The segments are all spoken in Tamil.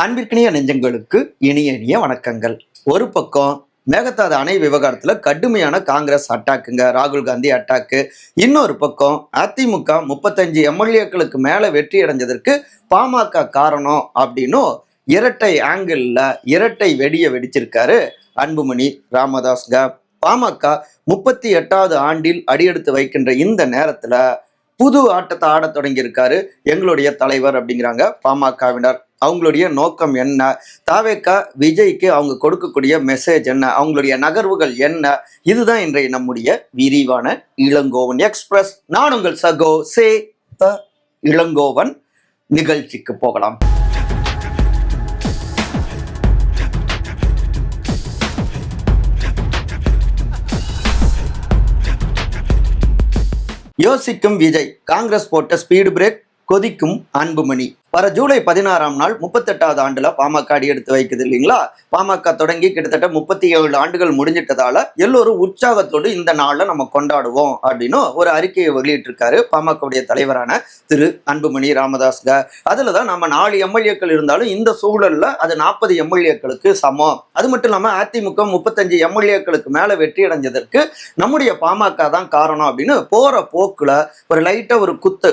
அன்பிற்கினிய நெஞ்சங்களுக்கு இனிய வணக்கங்கள். ஒரு பக்கம் மேகதாது அணை விவகாரத்துல கடுமையான காங்கிரஸ் அட்டாக்குங்க, ராகுல் காந்தி அட்டாக்கு. இன்னொரு பக்கம் அதிமுக 35 எம்எல்ஏக்களுக்கு மேல வெற்றி அடைஞ்சதற்கு பாமக காரணம் அப்படின்னும் இரட்டை ஆங்கிள் இரட்டை வெடியை வெடிச்சிருக்காரு அன்புமணி ராமதாஸ்ங்க. பாமக 38வது ஆண்டில் அடியெடுத்து வைக்கின்ற இந்த நேரத்துல புது ஆட்டத்தை ஆட தொடங்கி இருக்காரு எங்களுடைய தலைவர் அப்படிங்கிறாங்க பாமகவினர். அவங்களுடைய நோக்கம் என்ன, தாவேக்கா விஜய்க்கு அவங்க கொடுக்கக்கூடிய மெசேஜ் என்ன, அவங்களுடைய நகர்வுகள் என்ன, இதுதான் இன்றைய நம்முடைய விரிவான இளங்கோவன் எக்ஸ்பிரஸ். நான் உங்கள் சகோ சே த இளங்கோவன். நிகழ்ச்சிக்கு போகலாம். யோசிக்கும் விஜய், காங்கிரஸ் போட்ட ஸ்பீடு பிரேக், கொதிக்கும் அன்புமணி. வர ஜூலை 16ஆம் நாள் 38வது ஆண்டுல பாமக அடி எடுத்து வைக்குது இல்லைங்களா. பாமக தொடங்கி கிட்டத்தட்ட 37 ஆண்டுகள் முடிஞ்சிட்டதால எல்லோரும் உற்சாகத்தோடு இந்த நாள்ல நம்ம கொண்டாடுவோம் அப்படின்னு ஒரு அறிக்கையை வெளியிட்டு இருக்காரு பாமகவுடைய தலைவரான திரு அன்புமணி ராமதாஸ்க. அதுலதான் நம்ம 4 எம்எல்ஏக்கள் இருந்தாலும் இந்த சூழல்ல அது 40 எம்எல்ஏக்களுக்கு சமம். அது மட்டும் இல்லாம அதிமுக 35 எம்எல்ஏக்களுக்கு மேல வெற்றி அடைஞ்சதற்கு நம்முடைய பாமக தான் காரணம் அப்படின்னு போற போக்குல ஒரு லைட்டா ஒரு குத்து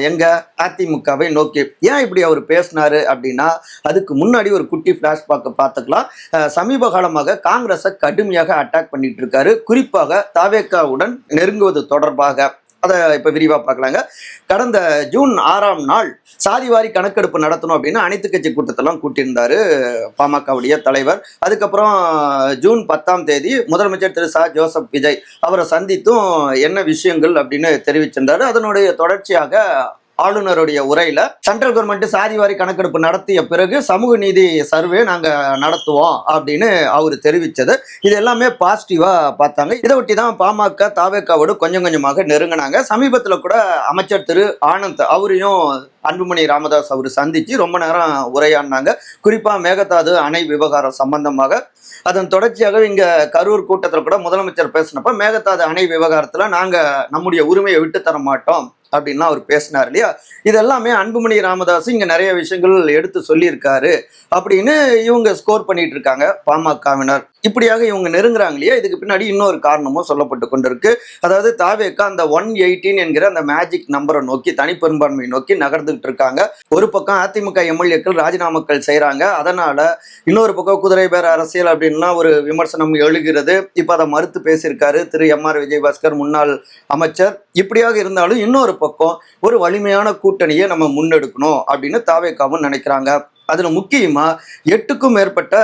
எங்க அதிமுகவை நோக்கி. ஏன் இப்படி அவர் பேசினாரு அப்படின்னா, அதுக்கு முன்னாடி ஒரு குட்டி பிளாஷ்பேக் பார்த்துக்கலாம். சமீப காலமாக காங்கிரஸை கடுமையாக அட்டாக் பண்ணிட்டு இருக்காரு, குறிப்பாக தாவேக்காவுடன் நெருங்குவது தொடர்பாக. அதை இப்ப விரிவா பார்க்கலாங்க. கடந்த ஜூன் 6ஆம் நாள் சாதிவாரி கணக்கெடுப்பு நடத்தணும் அப்படின்னு அனைத்து கட்சி கூட்டத்தெல்லாம் கூட்டியிருந்தாரு பாமகவுடைய தலைவர். அதுக்கப்புறம் ஜூன் 10ஆம் தேதி முதலமைச்சர் திரு ச ஜோசப் விஜய் அவரை சந்தித்தும் என்ன விஷயங்கள் அப்படின்னு தெரிவிச்சிருந்தாரு. அதனுடைய தொடர்ச்சியாக ஆளுநருடைய உரையில சென்ட்ரல் கவர்மெண்ட் சாதிவாரி கணக்கெடுப்பு நடத்திய பிறகு சமூக நீதி சர்வே நாங்க நடத்துவோம் அப்படின்னு அவர் தெரிவிச்சது. இது எல்லாமே பாசிட்டிவா பார்த்தாங்க. இதை ஒட்டி தான் பாமக தாவேக்காவோடு கொஞ்சம் கொஞ்சமாக நெருங்கினாங்க. சமீபத்துல கூட அமைச்சர் திரு ஆனந்த் அவரையும் அன்புமணி ராமதாஸ் அவர் சந்திச்சு ரொம்ப நேரம் உரையாடினாங்க, குறிப்பா மேகதாது அணை விவகாரம் சம்பந்தமாக. அதன் தொடர்ச்சியாக இங்க கரூர் கூட்டத்தில் கூட முதலமைச்சர் பேசினப்ப மேகதாது அணை விவகாரத்துல நாங்க நம்முடைய உரிமையை விட்டு தர மாட்டோம் அப்படின்லாம் அவர் பேசினார் இல்லையா. இது எல்லாமே அன்புமணி ராமதாஸ் இங்க நிறைய விஷயங்கள் எடுத்து சொல்லியிருக்காரு அப்படின்னு இவங்க ஸ்கோர் பண்ணிட்டு இருக்காங்க பாமகவினர். இப்படியாக இவங்க நெருங்குறாங்க இல்லையா. இதுக்கு பின்னாடி இன்னொரு காரணமும் சொல்லப்பட்டு கொண்டிருக்கு. அதாவது தாவேக்கா அந்த 118 என்கிற அந்த மேஜிக் நம்பரை நோக்கி, தனிப்பெரும்பான்மை நோக்கி நகர்ந்துகிட்டு இருக்காங்க. ஒரு பக்கம் அதிமுக எம்எல்ஏக்கள் ராஜினாமாக்கள் செய்யறாங்க. அதனால இன்னொரு பக்கம் குதிரை பேர அரசியல் அப்படின்லாம் ஒரு விமர்சனம் எழுகிறது. இப்ப அதை மறுத்து பேசியிருக்காரு திரு எம்.ஆர். விஜயபாஸ்கர், முன்னாள் அமைச்சர். இப்படியாக இருந்தாலும் இன்னொரு பக்கம் ஒரு வலிமையான கூட்டணியை நம்ம முன்னெடுக்கணும் அப்படின்னு தாவேக்காவும் நினைக்கிறாங்க. அதுல முக்கியமா 8க்கும் மேற்பட்ட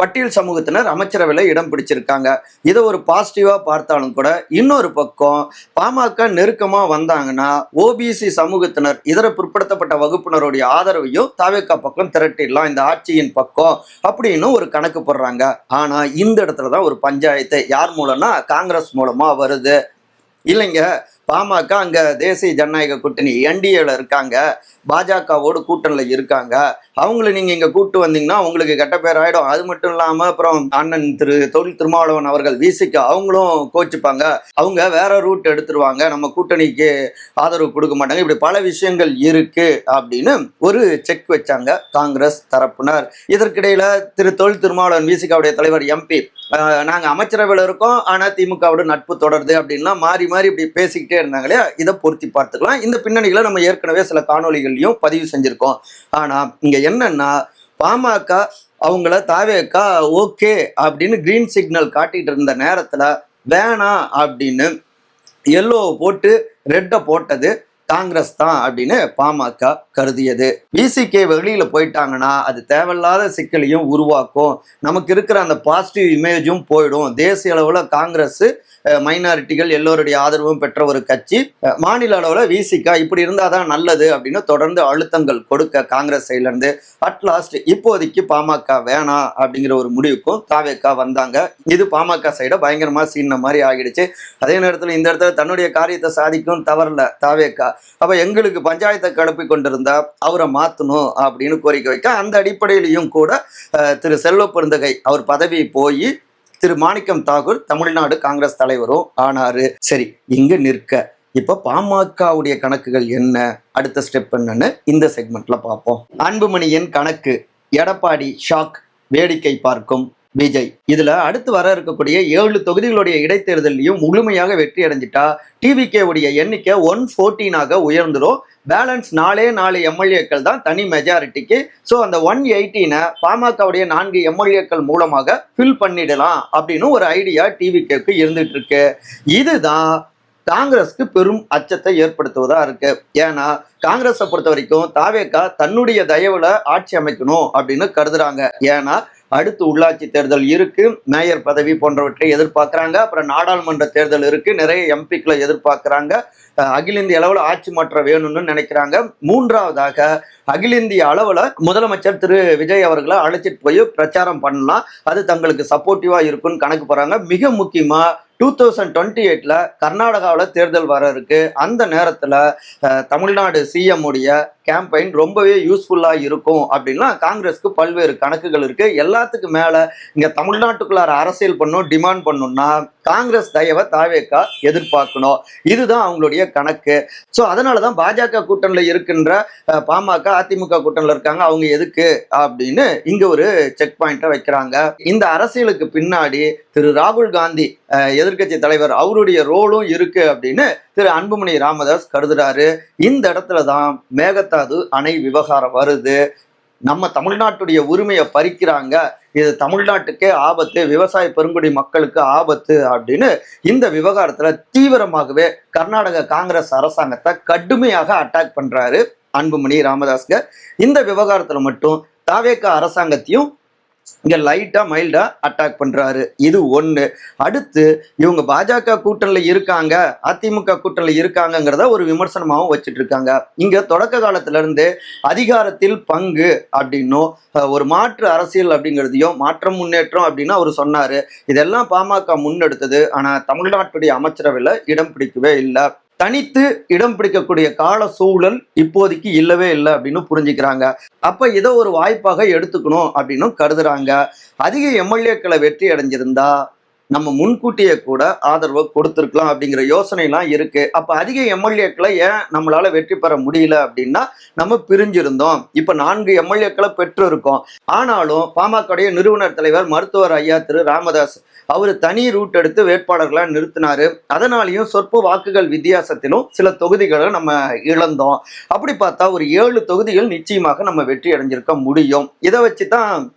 பட்டியல் சமூகத்தினர் அமைச்சரவையில் இடம் பிடிச்சிருக்காங்க. இதை ஒரு பாசிட்டிவா பார்த்தாலும் கூட இன்னொரு பக்கம் பாமக நெருக்கமா வந்தாங்கன்னா ஓபிசி சமூகத்தினர், இதர பிற்படுத்தப்பட்ட வகுப்பினருடைய ஆதரவையும் தாவேக்கா பக்கம் திரட்டிடலாம் இந்த ஆட்சியின் பக்கம் அப்படின்னு ஒரு கணக்கு போடுறாங்க. ஆனா இந்த இடத்துலதான் ஒரு பஞ்சாயத்து. யார் மூலம்னா காங்கிரஸ் மூலமா வருது. இல்லைங்க, பாமக அங்க தேசிய ஜனநாயக கூட்டணி என்டிஏல இருக்காங்க, பாஜகவோடு கூட்டணியில் இருக்காங்க. அவங்கள நீங்க இங்க கூட்டு வந்தீங்கன்னா உங்களுக்கு கெட்ட பேர் ஆயிடும். அது மட்டும் இல்லாம அப்புறம் அண்ணன் திரு தொழில் திருமாவளவன் அவர்கள் விசிக்கு அவங்களும் கோச்சுப்பாங்க, அவங்க வேற ரூட் எடுத்துருவாங்க, நம்ம கூட்டணிக்கு ஆதரவு கொடுக்க மாட்டாங்க. இப்படி பல விஷயங்கள் இருக்கு அப்படின்னு ஒரு செக் வச்சாங்க காங்கிரஸ் தரப்பினர். இதற்கிடையில திரு தொழில் திருமாவளவன் விசிகாவுடைய தலைவர் எம்பி, நாங்க அமைச்சரவையில் இருக்கோம் ஆனா திமுகவோட நட்பு தொடருது அப்படின்னா மாறி மாறி இப்படி பேசிக்கிட்டே இருந்தாங்களே. இதை பொருத்தி பார்த்துக்கலாம். இந்த பின்னணிகளை நம்ம ஏற்கனவே சில காணொலிகளையும் பதிவு செஞ்சிருக்கோம். ஆனா இங்க என்னன்னா, பாமக அவங்கள தாவேக்கா ஓகே அப்படின்னு கிரீன் சிக்னல் காட்டிட்டு இருந்த நேரத்துல வேணாம் அப்படின்னு எல்லோ போட்டு ரெட்டை போட்டது காங்கிரஸ் தான் அப்படின்னு பாமக கருதியது. விசிகே வெளியில போயிட்டாங்கன்னா அது தேவையில்லாத சிக்கலையும் உருவாக்கும், நமக்கு இருக்கிற அந்த பாசிட்டிவ் இமேஜும் போயிடும். தேசிய அளவுல காங்கிரஸ் மைனாரிட்டிகள் எல்லோருடைய ஆதரவும் பெற்ற ஒரு கட்சி, மாநில அளவில் விசிகா இப்படி இருந்தாதான் நல்லது அப்படின்னு தொடர்ந்து அழுத்தங்கள் கொடுக்க காங்கிரஸ் சைட்ல இருந்து அட்லாஸ்ட் இப்போதைக்கு பாமக வேணாம் அப்படிங்கிற ஒரு முடிவுக்கும் தாவேக்கா வந்தாங்க. இது பாமக சைட பயங்கரமா சீன மாதிரி ஆகிடுச்சு. அதே நேரத்தில் இந்த இடத்துல தன்னுடைய காரியத்தை சாதிக்கும் தவறல தாவேக்கா. அப்ப எங்களுக்கு பஞ்சாயத்தை கிளப்பி கொண்டிருந்தா அவரை மாத்தணும் அப்படின்னு கோரிக்கை வைக்க, அந்த அடிப்படையிலையும் கூட திரு செல்வ பெருந்தகை அவர் பதவி போய் திரு மாணிக்கம் தாகூர் தமிழ்நாடு காங்கிரஸ் தலைவரும் ஆனாரு. சரி, இங்க நிற்க இப்ப பாமகவுடைய கணக்குகள் என்ன, அடுத்த ஸ்டெப் என்னன்னு இந்த செக்மெண்ட்ல பார்ப்போம். அன்புமணியின் கணக்கு எடப்பாடி ஷாக், வேடிக்கை பார்க்கும் விஜய். இதுல அடுத்து வர இருக்கக்கூடிய 7 தொகுதிகளுடைய இடைத்தேர்தலையும் முழுமையாக வெற்றி அடைஞ்சிட்டா டிவிகே உடைய எண்ணிக்கை 114 உயர்ந்துடும். பேலன்ஸ் 4 எம்எல்ஏக்கள் தான் தனி மெஜாரிட்டிக்கு. ஸோ அந்த 118 பாமகவுடைய 4 எம்எல்ஏக்கள் மூலமாக ஃபில் பண்ணிடலாம் அப்படின்னு ஒரு ஐடியா டிவிகேக்கு இருந்துட்டு இருக்கு. இதுதான் காங்கிரஸ்க்கு பெரும் அச்சத்தை ஏற்படுத்துவதா இருக்கு. ஏன்னா காங்கிரஸை பொறுத்த வரைக்கும் தாவேகா தன்னுடைய தயவுல ஆட்சி அமைக்கணும் அப்படின்னு கருதுறாங்க. ஏன்னா அடுத்து உள்ளாட்சி தேர்தல் இருக்கு, மேயர் பதவி போன்றவற்றை எதிர்பார்க்கிறாங்க. அப்புறம் நாடாளுமன்ற தேர்தல் இருக்கு, நிறைய எம்பிக்களை எதிர்பார்க்கிறாங்க. அகில இந்திய அளவுல ஆட்சி மாற்றம் வேணும்னு நினைக்கிறாங்க. மூன்றாவதாக அகில இந்திய அளவுல முதலமைச்சர் திரு விஜய் அவர்களை அழைச்சிட்டு போய் பிரச்சாரம் பண்ணலாம், அது தங்களுக்கு சப்போர்ட்டிவா இருக்குன்னு கணக்கு போறாங்க. மிக முக்கியமா 2028 கர்நாடகாவில் தேர்தல் வர இருக்கு. அந்த நேரத்துல தமிழ்நாடு சிஎம் உடைய கேம்பெயின் ரொம்பவே யூஸ்ஃபுல்லா இருக்கும் அப்படின்லாம் காங்கிரஸ்க்கு பல்வேறு கணக்குகள் இருக்கு. எல்லாத்துக்கும் மேல இங்க தமிழ்நாட்டுக்குள்ளார அரசியல் பண்ணும், டிமாண்ட் பண்ணும்னா காங்கிரஸ் தயவை தாவேகா எதிர்பார்க்கணும். இதுதான் அவங்களுடைய கணக்கு. ஸோ அதனாலதான் பாஜக கூட்டணியில் இருக்கின்ற பாமக, அதிமுக கூட்டணியில் இருக்காங்க, அவங்க எதுக்கு அப்படின்னு இங்க ஒரு செக் பாயிண்ட்டை வைக்கிறாங்க. இந்த அரசியலுக்கு பின்னாடி திரு ராகுல் காந்தி எதிர்கட்சி தலைவர் அவருடைய ரோலும் இருக்கு அப்படின்னு திரு அன்புமணி ராமதாஸ் கருதுறாரு. இந்த இடத்துல தான் மேகதாது அணை விவகாரம் வருது. நம்ம தமிழ்நாட்டுடைய உரிமையை பறிக்கிறாங்க, இது தமிழ்நாட்டுக்கே ஆபத்து, விவசாய பெருங்குடி மக்களுக்கு ஆபத்து அப்படின்னு இந்த விவகாரத்துல தீவிரமாகவே கர்நாடக காங்கிரஸ் அரசாங்கத்தை கடுமையாக அட்டாக் பண்றாரு அன்புமணி ராமதாஸ்க. இந்த விவகாரத்துல மட்டும் தாவேகா அரசாங்கத்தையும் இங்க லைட்டா மைல்டா அட்டாக் பண்றாரு. இது ஒண்ணு. அடுத்து இவங்க பாஜக கூட்டணியில இருக்காங்க, அதிமுக கூட்டணியில இருக்காங்கிறத ஒரு விமர்சனமாகவும் வச்சுட்டு இருக்காங்க. இங்க தொடக்க காலத்துல இருந்து அதிகாரத்தில் பங்கு அப்படின்னும் ஒரு மாற்று அரசியல் அப்படிங்கிறதையும் மாற்றம் முன்னேற்றம் அப்படின்னு அவர் சொன்னாரு. இதெல்லாம் பாமக முன்னெடுத்தது. ஆனா தமிழ்நாட்டுடைய அமைச்சரவையில இடம் பிடிக்கவே இல்லை. தனித்து இடம் பிடிக்கக்கூடிய கால சூழல் இப்போதைக்கு இல்லவே இல்லை அப்படின்னு புரிஞ்சுக்கிறாங்க. அப்ப இதை ஒரு வாய்ப்பாக எடுத்துக்கணும் அப்படின்னு கருதுறாங்க. அதிக எம்எல்ஏக்களை வெற்றி அடைஞ்சிருந்தா நம்ம முன்கூட்டியே கூட ஆதரவை கொடுத்துருக்கலாம் அப்படிங்கிற யோசனை எல்லாம் இருக்கு. அப்ப அதிக எம்எல்ஏக்களை ஏன் நம்மளால வெற்றி பெற முடியல அப்படின்னா நம்ம பிரிஞ்சிருந்தோம். இப்ப 4 எம்எல்ஏக்களை பெற்று இருக்கோம். ஆனாலும் பாமகவுடைய நிறுவனர் தலைவர் மருத்துவர் ஐயா திரு ராமதாஸ் அவர் தனி ரூட் எடுத்து வேட்பாளர்களை நிறுத்தினாரு. அதனாலையும் சொற்ப வாக்குகள் வித்தியாசத்திலும் சில தொகுதிகளை நம்ம இழந்தோம். அப்படி பார்த்தா ஒரு 7 தொகுதிகள் நிச்சயமாக நம்ம வெற்றி அடைஞ்சிருக்க முடியும். இதை வச்சுதான்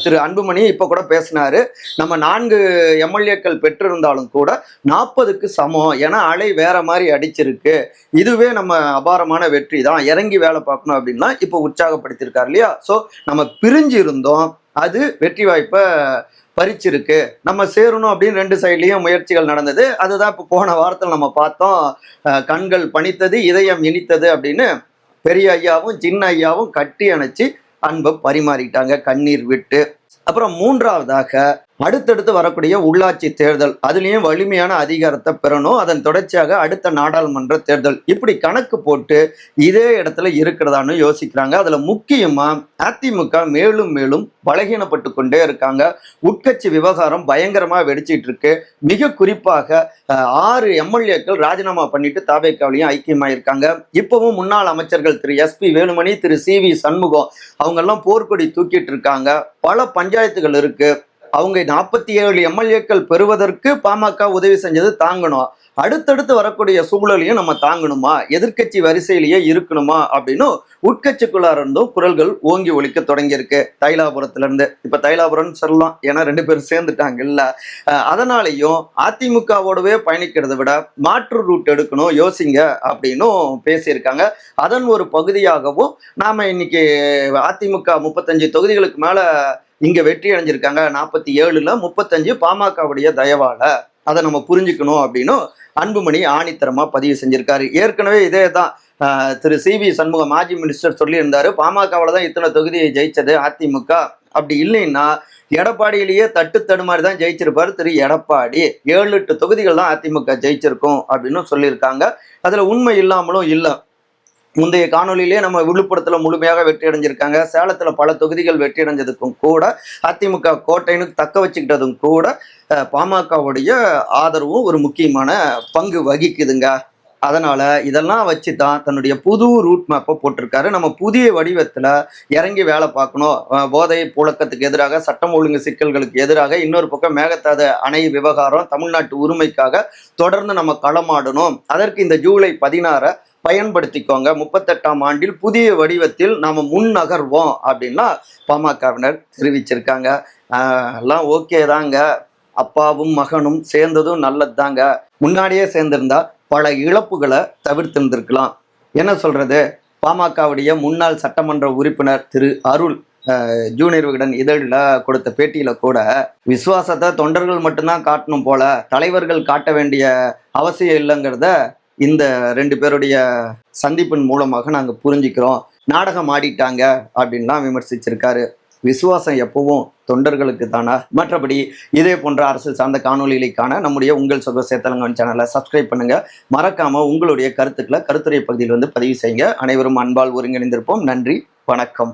திரு அன்புமணி இப்ப கூட பேசினாரு. நம்ம 4 எம்எல்ஏக்கள் பெற்றிருந்தாலும் கூட 40க்கு சமம், ஏன்னா அலை வேற மாதிரி அடிச்சிருக்கு, இதுவே நம்ம அபாரமான வெற்றி தான், இறங்கி வேலை பார்க்கணும் அப்படின்னா இப்ப உற்சாகப்படுத்தியிருக்காரு இல்லையா. ஸோ நம்ம பிரிஞ்சு இருந்தோம், அது வெற்றி வாய்ப்பை பறிச்சிருக்கு. நம்ம சேரணும் அப்படின்னு 2 சைட்லயும் முயற்சிகள் நடந்தது. அதுதான் இப்போ போன வாரத்தில் நம்ம பார்த்தோம். கண்கள் பணித்தது, இதயம் இனித்தது அப்படின்னு பெரிய ஐயாவும் சின்ன ஐயாவும் கட்டி அணைச்சி அன்பை பரிமாறிட்டாங்க கண்ணீர் விட்டு. அப்புறம் மூன்றாவதாக அடுத்தடுத்து வரக்கூடிய உள்ளாட்சி தேர்தல், அதுலேயும் வலிமையான அதிகாரத்தை பெறணும். அதன் தொடர்ச்சியாக அடுத்த நாடாளுமன்ற தேர்தல், இப்படி கணக்கு போட்டு இதே இடத்துல இருக்கிறதான்னு யோசிக்கிறாங்க. அதுல முக்கியமா அதிமுக மேலும் மேலும் பலகீனப்பட்டு கொண்டே இருக்காங்க. உட்கட்சி விவகாரம் பயங்கரமா வெடிச்சிட்டு இருக்கு. மிக குறிப்பாக 6 எம்எல்ஏக்கள் ராஜினாமா பண்ணிட்டு தாவேகாவிலையும் ஐக்கியமாயிருக்காங்க. இப்பவும் முன்னாள் அமைச்சர்கள் திரு SP வேலுமணி, திரு CV சண்முகம் அவங்க எல்லாம் போர்க்கொடி தூக்கிட்டு இருக்காங்க. பல பஞ்சாயத்துகள் இருக்கு. அவங்க 47 எம்எல்ஏக்கள் பெறுவதற்கு பாமக உதவி செஞ்சது தாங்கணும். அடுத்தடுத்து வரக்கூடிய சூழலையும் நம்ம தாங்கணுமா, எதிர்கட்சி வரிசையிலேயே இருக்கணுமா அப்படின்னு உட்கட்சிக்குள்ளார இருந்தும் குரல்கள் ஓங்கி ஒலிக்க தொடங்கியிருக்கு. தைலாபுரத்துல இருந்து இப்ப தைலாபுரம் சொல்லலாம், ஏன்னா 2 பேரும் சேர்ந்துட்டாங்க இல்ல. அதனாலையும் அதிமுகவோடவே பயணிக்கிறத விட மாற்று ரூட் எடுக்கணும், யோசிங்க அப்படின்னும் பேசியிருக்காங்க. அதன் ஒரு பகுதியாகவும் நாம இன்னைக்கு அதிமுக 35 தொகுதிகளுக்கு மேல இங்க வெற்றி அடைஞ்சிருக்காங்க. 47ல 35 பாமகவுடைய தயவால, அதை நம்ம புரிஞ்சுக்கணும் அப்படின்னு அன்புமணி ஆணித்தரமா பதிவு செஞ்சிருக்காரு. ஏற்கனவே இதே தான் திரு CV சண்முகம் மாஜி மினிஸ்டர் சொல்லியிருந்தாரு, பாமகவுல தான் இத்தனை தொகுதியை ஜெயிச்சது அதிமுக, அப்படி இல்லைன்னா எடப்பாடியிலேயே தட்டு தடுமாறி தான் ஜெயிச்சிருப்பாரு திரு எடப்பாடி. 7-8 தொகுதிகள் தான் அதிமுக ஜெயிச்சிருக்கும் அப்படின்னு சொல்லியிருக்காங்க. அதுல உண்மை இல்லாமலும் இல்லை. முந்தைய காணொலியிலே நம்ம விழுப்புரத்துல முழுமையாக வெற்றி அடைஞ்சிருக்காங்க. சேலத்துல பல தொகுதிகள் வெற்றி அடைஞ்சதுக்கும் கூட, அதிமுக கோட்டைன்னு தக்க வச்சுக்கிட்டதும் கூட பாமகவுடைய ஆதரவும் ஒரு முக்கியமான பங்கு வகிக்குதுங்க. அதனால இதெல்லாம் வச்சு தான் தன்னுடைய புது ரூட் மேப்பை போட்டிருக்காரு. நம்ம புதிய வடிவத்துல இறங்கி வேலை பார்க்கணும். போதை புழக்கத்துக்கு எதிராக, சட்டம் ஒழுங்கு சிக்கல்களுக்கு எதிராக, இன்னொரு பக்கம் மேகதாது அணை விவகாரம், தமிழ்நாட்டு உரிமைக்காக தொடர்ந்து நம்ம களமாடணும். அதற்கு இந்த ஜூலை 16 பயன்படுத்திக்கோங்க. 38ஆம் ஆண்டில் புதிய வடிவத்தில் நாம முன் நகர்வோம் அப்படின்னா பாமகவினர் தெரிவிச்சிருக்காங்க. எல்லாம் ஓகே தாங்க, அப்பாவும் மகனும் சேர்ந்ததும் நல்லது தாங்க. முன்னாடியே சேர்ந்திருந்தா பல இழப்புகளை தவிர்த்திருந்திருக்கலாம். என்ன சொல்றது, பாமகவுடைய முன்னாள் சட்டமன்ற உறுப்பினர் திரு அருள் ஜூனியர் விகடன் இதழில் கொடுத்த பேட்டியில கூட விசுவாசத்தை தொண்டர்கள் மட்டும்தான் காட்டணும் போல, தலைவர்கள் காட்ட வேண்டிய அவசியம் இல்லைங்கிறத இந்த 2 பேருடைய சந்திப்பின் மூலமாக நாங்கள் புரிஞ்சுக்கிறோம், நாடகம் ஆடிட்டாங்க அப்படின்லாம் விமர்சிச்சிருக்காரு. விசுவாசம் எப்பவும் தொண்டர்களுக்கு தானா? மற்றபடி இதே போன்ற அரசியல் சார்ந்த காணொலிகளுக்கான நம்முடைய உங்கள் சொல்வ சேத்தலங்கன் சேனலை சப்ஸ்கிரைப் பண்ணுங்க. மறக்காம உங்களுடைய கருத்துக்களை கருத்துரை பகுதியில் பதிவு செய்யுங்க. அனைவரும் அன்பால் ஒருங்கிணைந்திருப்போம். நன்றி, வணக்கம்.